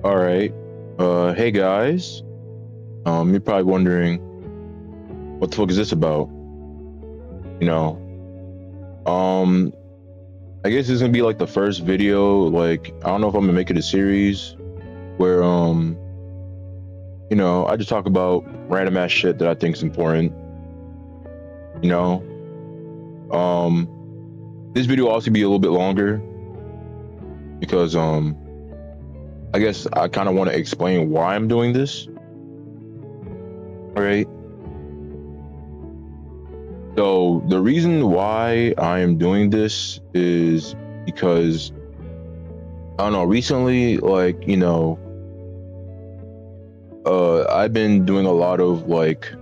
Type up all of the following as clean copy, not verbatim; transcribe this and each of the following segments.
All right. Hey guys. You're probably wondering what the fuck is this about? You know, um, I guess this is gonna be like the first video. Like, I don't know if I'm gonna make it a series where, I just talk about random ass shit that I think is important. You know, um, this video will also be a little bit longer because, I guess I kind of want to explain why I'm doing this. All right. So the reason why I am doing this is because I don't know, recently, I've been doing a lot of like,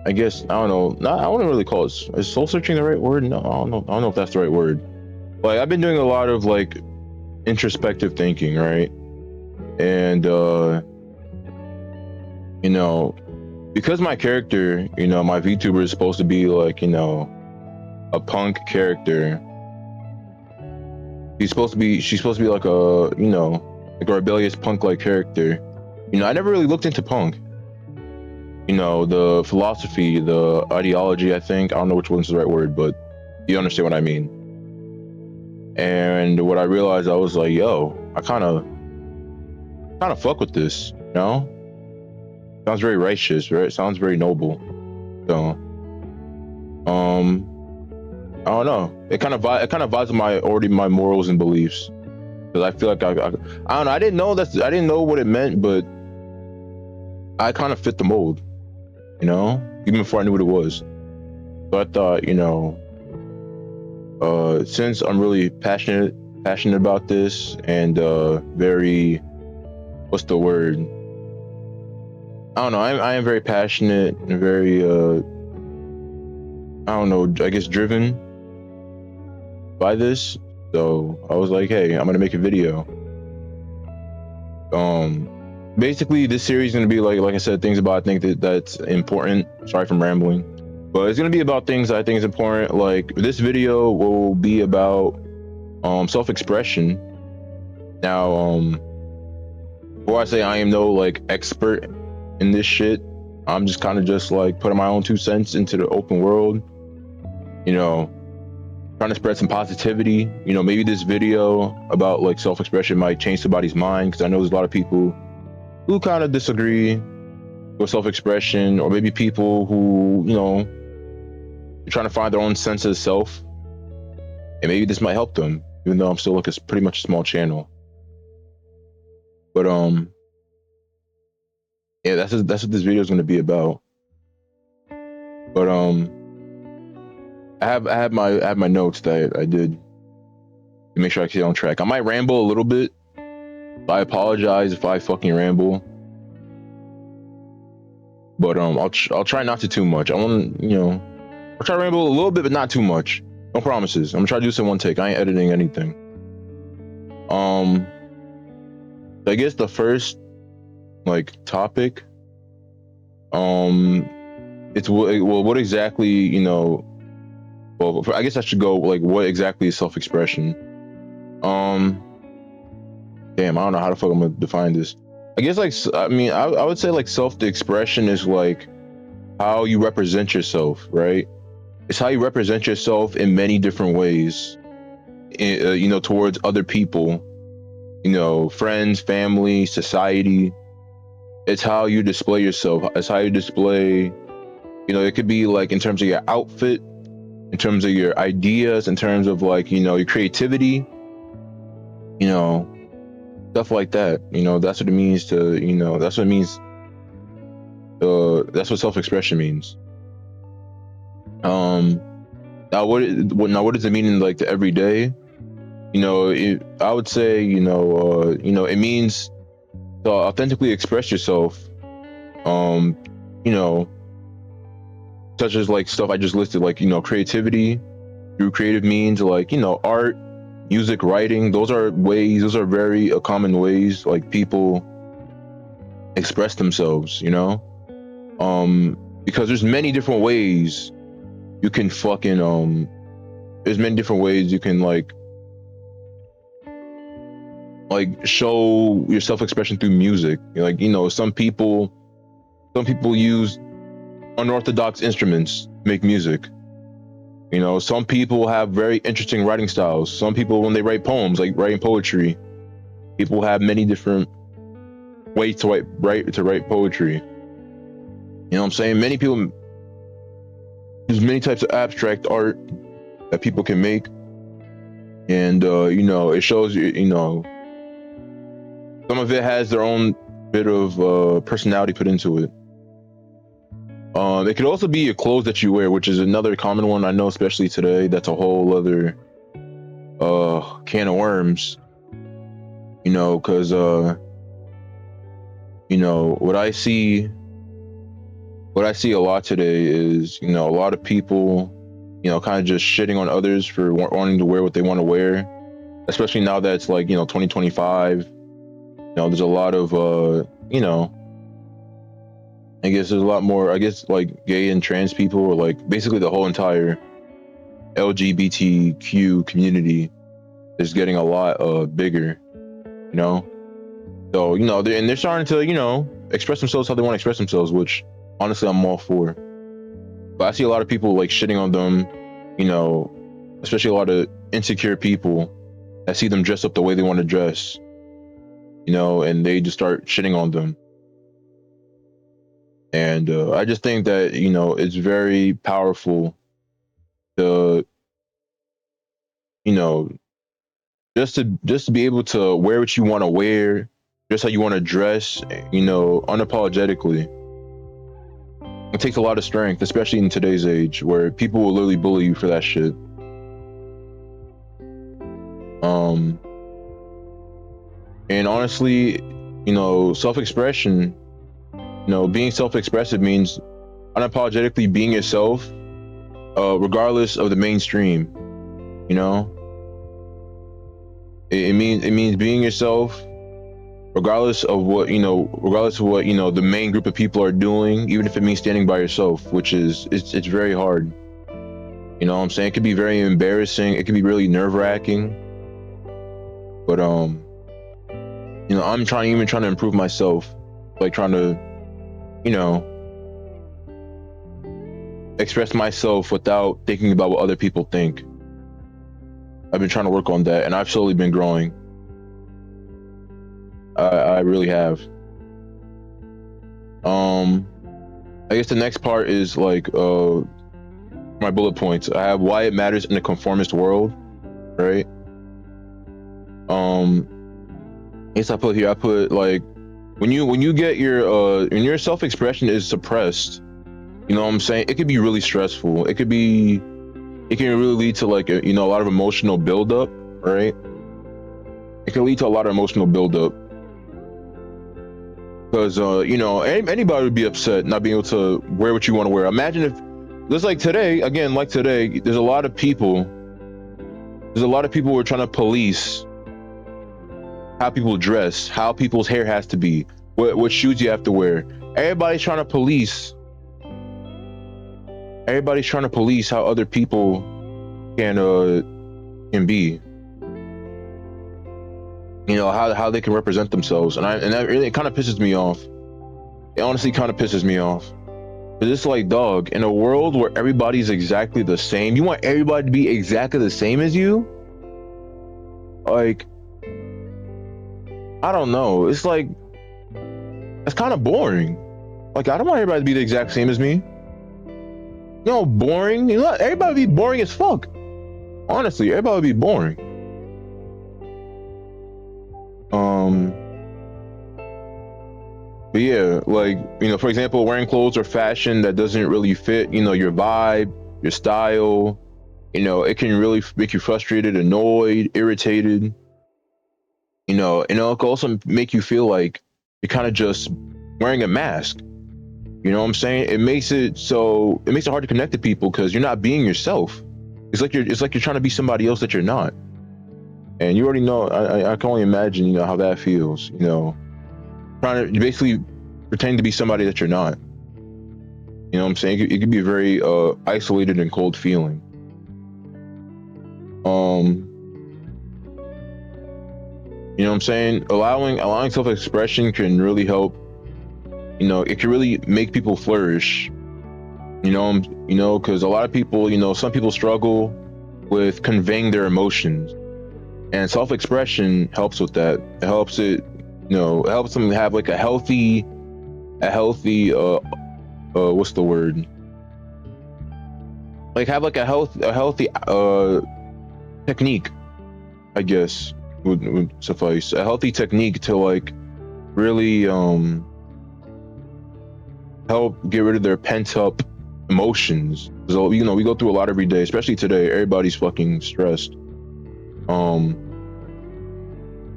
I guess, I don't know, not, I wouldn't really call it, is soul searching the right word? No, I don't know if that's the right word. Like, I've been doing a lot of like introspective thinking, right? And, you know, because my character, my VTuber is supposed to be like, a punk character. She's supposed to be like like a rebellious punk-like character. I never really looked into punk. The philosophy, the ideology, I think. I don't know which one's the right word, but you understand what I mean. And what I realized, I was like, yo, I kind of fuck with this, Sounds very righteous, right? Sounds very noble. So, I don't know. It kind of vibes with my morals and beliefs. Because I feel like I don't know. I didn't know what it meant, but I kind of fit the mold, even before I knew what it was. So I thought, since I'm really passionate about this and very, what's the word? I don't know. I am very passionate and very I don't know. I guess driven by this. So I was like, hey, I'm gonna make a video. Basically, this series is gonna be like I said, things about I think that's important. Sorry for rambling, but it's gonna be about things I think is important. Like this video will be about self-expression. Now, before I say I am no like expert in this shit, I'm just kind of just like putting my own 2 cents into the open world. Trying to spread some positivity. Maybe this video about like self-expression might change somebody's mind, because I know there's a lot of people who kind of disagree with self-expression, or maybe people who are trying to find their own sense of self, and maybe this might help them, even though I'm still like a pretty much a small channel. But yeah, that's what this video is going to be about. But I have my notes that I did to make sure I stay on track. I might ramble a little bit. I apologize if I fucking ramble. But I'll try not to too much. I'll try to ramble a little bit, but not too much. No promises. I'm gonna try to do this in one take. I ain't editing anything. I guess the first like topic, it's what exactly, well, I guess I should go like what exactly is self-expression. Damn, I don't know how the fuck I'm gonna define this. I guess I would say like self-expression is like how you represent yourself, right? It's how you represent yourself in many different ways, towards other people, friends, family, society. It's how you display yourself. It's how you display, it could be like in terms of your outfit, in terms of your ideas, in terms of like, your creativity, stuff like that. That's what it means to, that's what it means. That's what self-expression means. Now what does it mean in like the everyday? I would say, it means to authentically express yourself. You know, such as like stuff I just listed, like, creativity through creative means, like, art, music, writing. Those are very common ways like people express themselves, because there's many different ways you can there's many different ways you can like like show your self-expression through music. Like, some people use unorthodox instruments to make music. Some people have very interesting writing styles. Some people, when they write poems, like writing poetry, people have many different ways to write poetry. You know what I'm saying? Many people, there's many types of abstract art that people can make, and it shows you. Some of it has their own bit of personality put into it. It could also be your clothes that you wear, which is another common one I know, especially today. That's a whole other can of worms. Because what I see a lot today is, a lot of people, kind of just shitting on others for wanting to wear what they want to wear, especially now that it's like, 2025. There's a lot of, I guess there's a lot more, like gay and trans people, or like basically the whole entire LGBTQ community is getting a lot bigger, So, they're starting to, express themselves how they want to express themselves, which honestly I'm all for. But I see a lot of people like shitting on them, especially a lot of insecure people that see them dress up the way they want to dress, and they just start shitting on them. And I just think that, it's very powerful to, just to be able to wear what you want to wear, just how you want to dress, unapologetically. It takes a lot of strength, especially in today's age where people will literally bully you for that shit. And honestly, self-expression, being self-expressive means unapologetically being yourself, regardless of the mainstream. It means being yourself, regardless of what the main group of people are doing, even if it means standing by yourself, which is it's very hard. What I'm saying? It could be very embarrassing. It could be really nerve-wracking. But I'm trying to improve myself, like trying to, express myself without thinking about what other people think. I've been trying to work on that, and I've slowly been growing. I really have. I guess the next part is like my bullet points. I have why it matters in a conformist world, right? Yes, I put like when you get when your self-expression is suppressed, what I'm saying? It could be really stressful. It can really lead to like a lot of emotional buildup, right? It can lead to a lot of emotional buildup because anybody would be upset not being able to wear what you want to wear. Imagine if just like today, there's a lot of people who are trying to police how people dress, how people's hair has to be, what shoes you have to wear. Everybody's trying to police how other people can be, how they can represent themselves, and that really kind of pisses me off. It honestly kind of pisses me off. But it's like, dog, in a world where everybody's exactly the same, you want everybody to be exactly the same as you? Like, I don't know. It's like, it's kind of boring. Like, I don't want everybody to be the exact same as me. Boring. Everybody be boring as fuck. Honestly, everybody would be boring. But yeah, like, for example, wearing clothes or fashion that doesn't really fit, your vibe, your style, it can really make you frustrated, annoyed, irritated, and it can also make you feel like you're kind of just wearing a mask. You know what I'm saying? It makes it hard to connect to people because you're not being yourself. It's like you're trying to be somebody else that you're not. And you already know, I can only imagine, how that feels, trying to basically pretend to be somebody that you're not. You know what I'm saying? It could be a very isolated and cold feeling. You know what I'm saying? Allowing self-expression can really help. It can really make people flourish. Because a lot of people, some people struggle with conveying their emotions, and self-expression helps with that. It helps it helps them have like a healthy, what's the word? Like have like a healthy technique, I guess would suffice. A healthy technique to like really help get rid of their pent up emotions. So we go through a lot every day, especially today. Everybody's fucking stressed.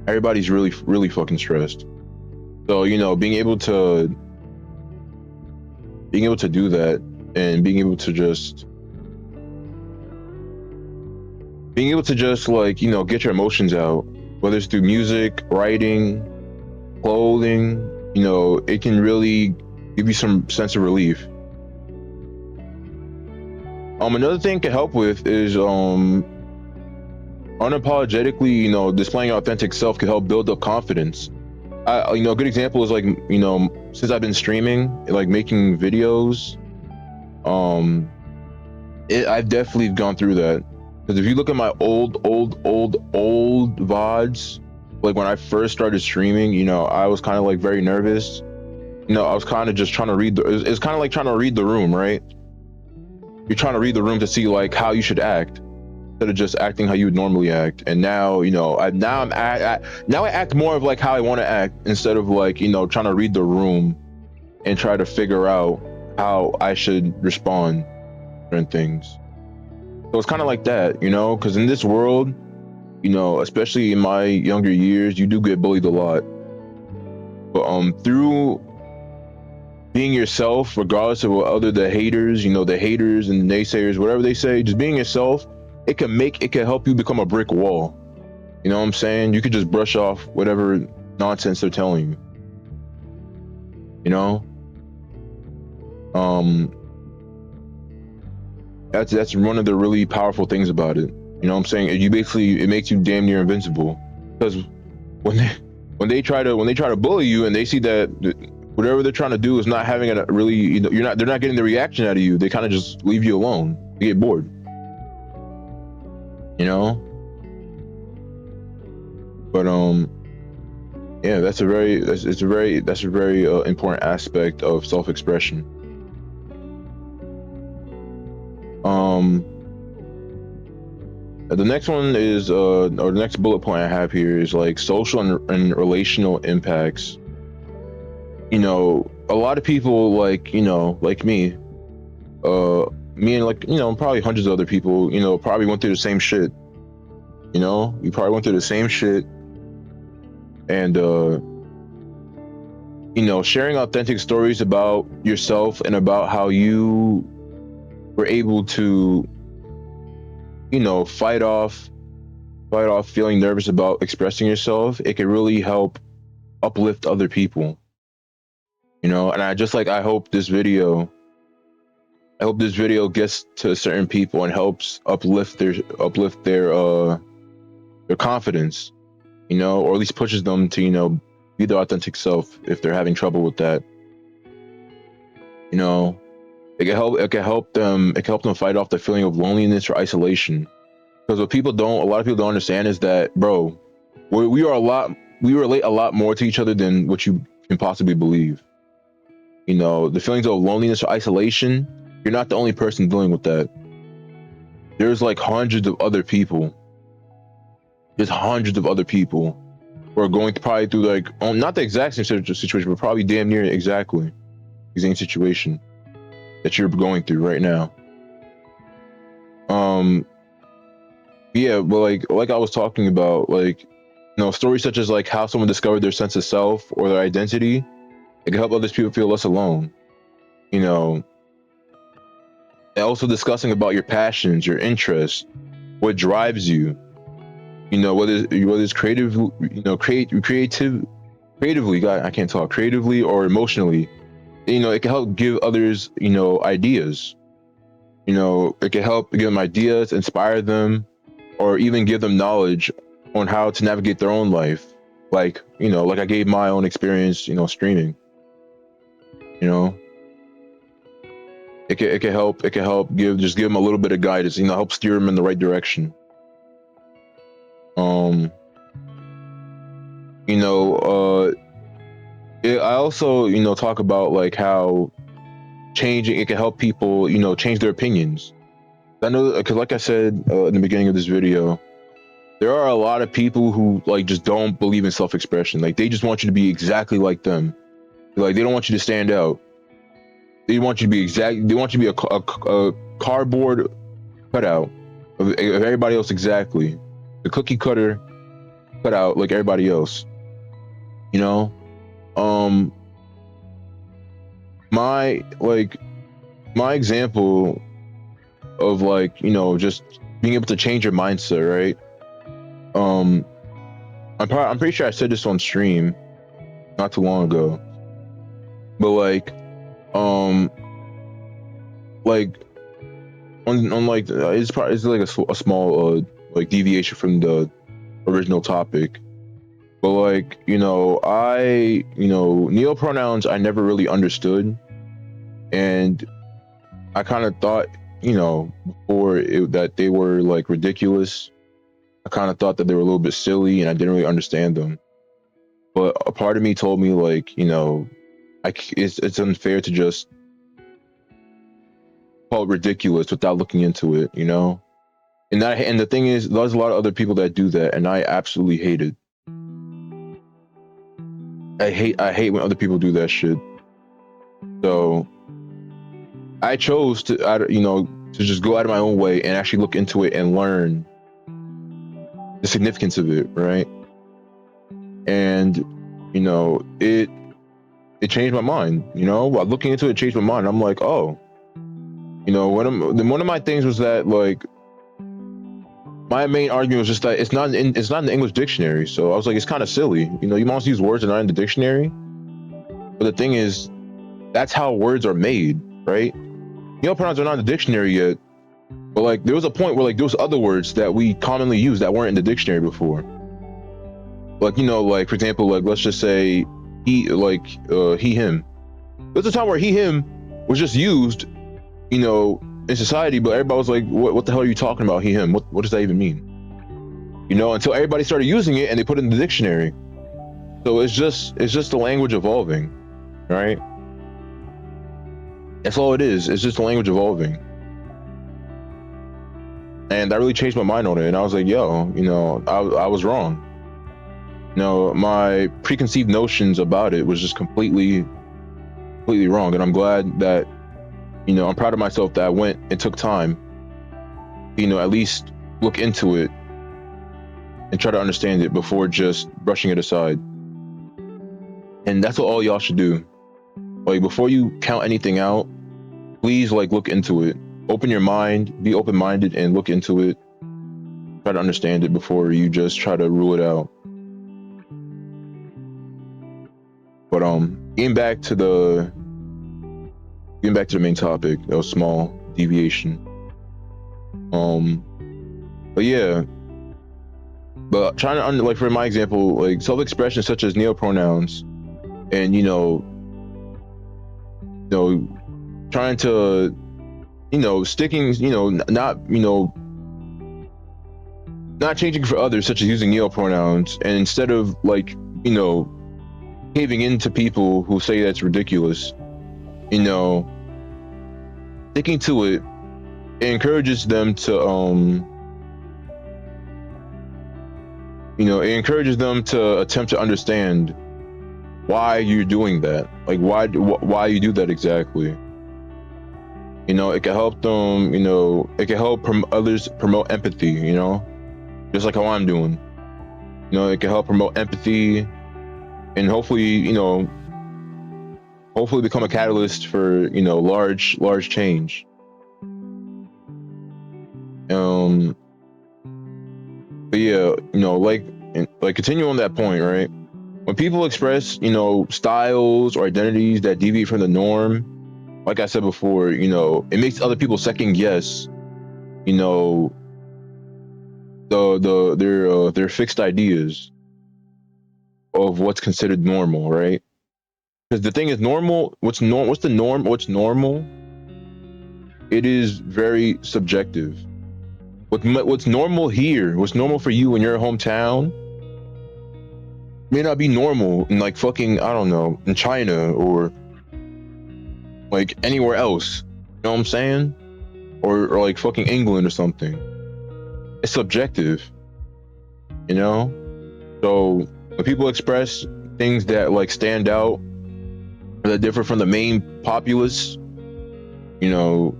Everybody's really fucking stressed. So being able to do that, and being able to just like get your emotions out, whether it's through music, writing, clothing, it can really give you some sense of relief. Another thing to help with is unapologetically, displaying authentic self can help build up confidence. A good example is like, since I've been streaming, like making videos, I've definitely gone through that. Because if you look at my old VODs, like when I first started streaming, I was kind of like very nervous. I was kind of just trying to read it's kind of like trying to read the room, right? You're trying to read the room to see like how you should act, instead of just acting how you would normally act. And now, now I act more of like how I want to act, instead of like, trying to read the room and try to figure out how I should respond to certain things. So it's kind of like that, because in this world, especially in my younger years, you do get bullied a lot. But through being yourself, regardless of what the haters, the haters and the naysayers, whatever they say, just being yourself, it can help you become a brick wall. You know what I'm saying? You could just brush off whatever nonsense they're telling you. That's one of the really powerful things about it. You know what I'm saying? It makes you damn near invincible. Because when they try to bully you, and they see that whatever they're trying to do is not having a really, they're not getting the reaction out of you, they kind of just leave you alone. You get bored. But yeah, that's a very important aspect of self-expression. The next one is or the next bullet point I have here is like social and relational impacts. A lot of people like me and like probably hundreds of other people probably went through the same shit. We probably went through the same shit. And sharing authentic stories about yourself and about how you were able to fight off feeling nervous about expressing yourself, it can really help uplift other people. And I hope this video gets to certain people and helps uplift their confidence, or at least pushes them to be their authentic self if they're having trouble with that. It can help them fight off the feeling of loneliness or isolation. Because what a lot of people don't understand is that, bro, we relate a lot more to each other than what you can possibly believe. The feelings of loneliness or isolation, you're not the only person dealing with that. There's like hundreds of other people. There's hundreds of other people who are going probably through like, not the exact same situation, but probably damn near exactly the same situation that you're going through right now. Yeah, but like I was talking about, like, stories such as like how someone discovered their sense of self or their identity, it can help others people feel less alone. And also discussing about your passions, your interests, what drives you. Whether it's creatively, God, I can't talk, creatively or emotionally. It can help give others, ideas. It can help give them ideas, inspire them, or even give them knowledge on how to navigate their own life. like, you know, like I gave my own experience, you know, streaming, you know, it can help give them a little bit of guidance, you know, help steer them in the right direction. You know, I also, you know, talk about like how changing it can help people, you know, change their opinions. I know, because like I said in the beginning of this video, there are a lot of people who like just don't believe in self-expression. Like they just want you to be exactly like them. Like they don't want you to stand out. They want you to be exact. They want you to be a cardboard cutout of everybody else exactly. The cookie cutter cutout like everybody else. You know, my my example of like, you know, just being able to change your mindset, right? I'm pretty sure I said this on stream not too long ago, but like on like it's probably it's like a small like deviation from the original topic, but like, you know, neopronouns I never really understood, and I kind of thought, you know, that they were like ridiculous. I kind of thought that they were a little bit silly, and I didn't really understand them. But a part of me told me, like, you know, it's unfair to just call it ridiculous without looking into it, you know. And the thing is, there's a lot of other people that do that, and I absolutely hate it. I hate when other people do that shit. So I chose to, you know, to just go out of my own way and actually look into it and learn the significance of it, right? And you know, it changed my mind. You know, while looking into it, changed my mind. I'm like, oh, you know, one of my things was that like my main argument was just that it's not in the English dictionary. So I was like, it's kind of silly. You know, you must use words that are not in the dictionary. But the thing is, that's how words are made, right? Neopronouns are not in the dictionary yet. But like, there was a point where like there was other words that we commonly use that weren't in the dictionary before. Like, you know, like for example, like let's just say he, him. There's a time where he, him was just used, you know, in society, but everybody was like, what the hell are you talking about, he, him? What does that even mean? You know, until everybody started using it and they put it in the dictionary. So it's just the language evolving, right? That's all it is. It's just the language evolving. And that really changed my mind on it. And I was like, yo, you know, I was wrong. You know, my preconceived notions about it was just completely wrong. And I'm glad that, you know, I'm proud of myself that I went and took time, you know, at least look into it and try to understand it before just brushing it aside. And that's what all y'all should do. Like, before you count anything out, please like look into it. Open your mind, be open-minded, and look into it. Try to understand it before you just try to rule it out. But getting back to the main topic, that was small deviation. But yeah, but trying to like, for my example, like self-expression such as neopronouns, and you know, trying to, you know, sticking, you know, not changing for others, such as using neopronouns, and instead of like, you know, caving into people who say that's ridiculous, you know, sticking to it, it encourages them to you know, it encourages them to attempt to understand why you're doing that, like why you do that exactly. You know, it can help them, you know, it can help others promote empathy, you know, just like how I'm doing. You know, it can help promote empathy and hopefully, you know, become a catalyst for, you know, large change. But yeah, you know, like continue on that point, right? When people express, you know, styles or identities that deviate from the norm, like I said before, you know, it makes other people second guess, you know, their fixed ideas. of what's considered normal, right? Because the thing is, normal. What's the norm? What's normal? It is very subjective. What's normal here? What's normal for you in your hometown may not be normal in like fucking, I don't know, in China or like anywhere else. You know what I'm saying? Or like fucking England or something. It's subjective, you know? So when people express things that like stand out, that differ from the main populace, you know,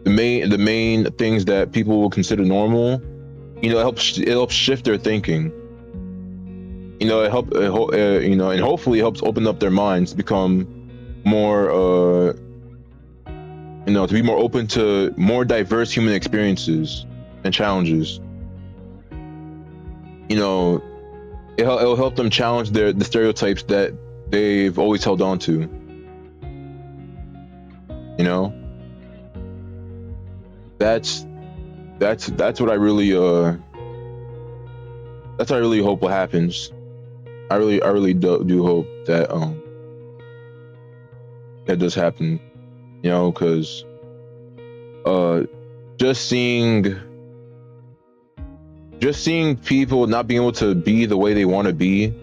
the main things that people will consider normal, you know, it helps shift their thinking. You know, you know, and hopefully it helps open up their minds to become more, you know, to be more open to more diverse human experiences and challenges. You know, it'll help them challenge the stereotypes that they've always held on to. You know, that's what I really that's what I really hope what happens. I really do hope that that does happen. You know, because just seeing people not being able to be the way they want to be,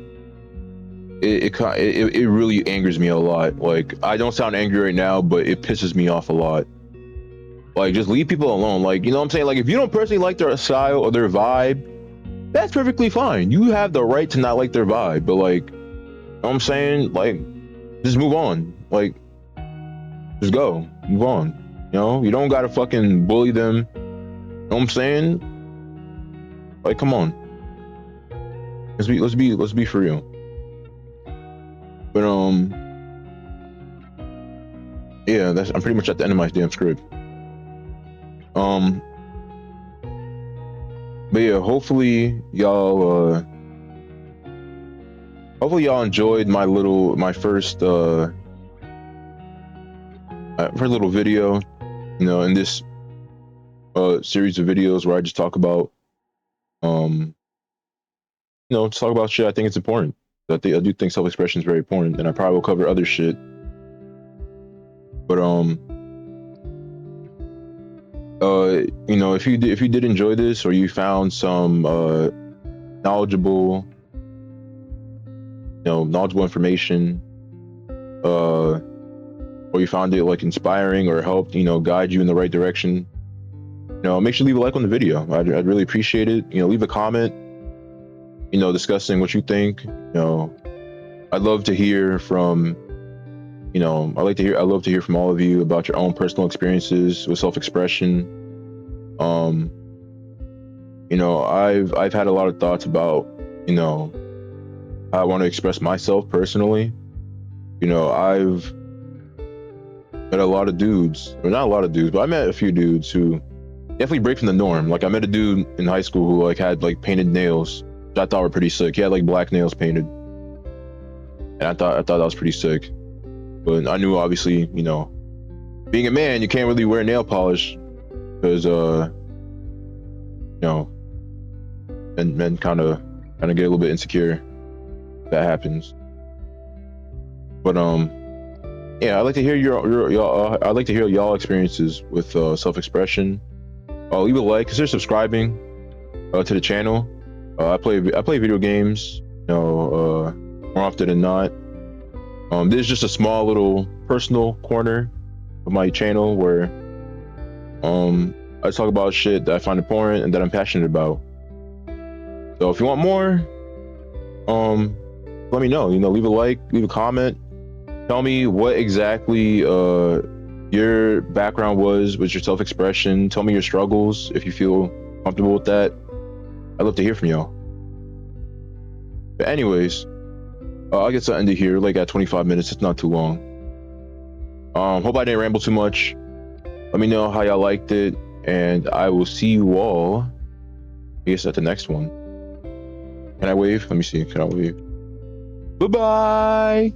it really angers me a lot. Like, I don't sound angry right now, but it pisses me off a lot. Like, just leave people alone. Like, you know what I'm saying? Like, if you don't personally like their style or their vibe, that's perfectly fine. You have the right to not like their vibe, but like, you know what I'm saying? Like, just move on. Like, just go, move on. You know, you don't gotta fucking bully them. You know what I'm saying? Like, come on. Let's be for real. But yeah, I'm pretty much at the end of my damn script. But yeah, hopefully y'all enjoyed my first little video, you know, in this series of videos where I just talk about you know, just talk about shit I think it's important. I do think self-expression is very important, and I probably will cover other shit. But you know, if you did enjoy this, or you found some knowledgeable information, or you found it like inspiring or helped, you know, guide you in the right direction, you know, make sure to leave a like on the video. I'd really appreciate it. You know, leave a comment, you know, discussing what you think. You know, I'd love to hear from, you know, I love to hear from all of you about your own personal experiences with self-expression. You know, I've had a lot of thoughts about, you know, how I want to express myself personally. You know, I've met a lot of dudes, or not a lot of dudes, but I met a few dudes who definitely break from the norm. Like, I met a dude in high school who like had like painted nails, which I thought were pretty sick. He had like black nails painted, and I thought that was pretty sick. But I knew, obviously, you know, being a man, you can't really wear nail polish because you know, men kind of get a little bit insecure. That happens. But yeah, I'd like to hear I'd like to hear y'all experiences with self-expression. Leave a like, consider subscribing to the channel. I play video games, you know, more often than not. This is just a small little personal corner of my channel where I talk about shit that I find important and that I'm passionate about. So if you want more, let me know. You know, leave a like, leave a comment. Tell me what exactly your background was with your self-expression. Tell me your struggles if you feel comfortable with that. I'd love to hear from y'all. But anyways, I'll get to end it here. Like at 25 minutes, it's not too long. Hope I didn't ramble too much. Let me know how y'all liked it, and I will see you all, I guess, at the next one. Can I wave? Let me see. Can I wave? Bye-bye!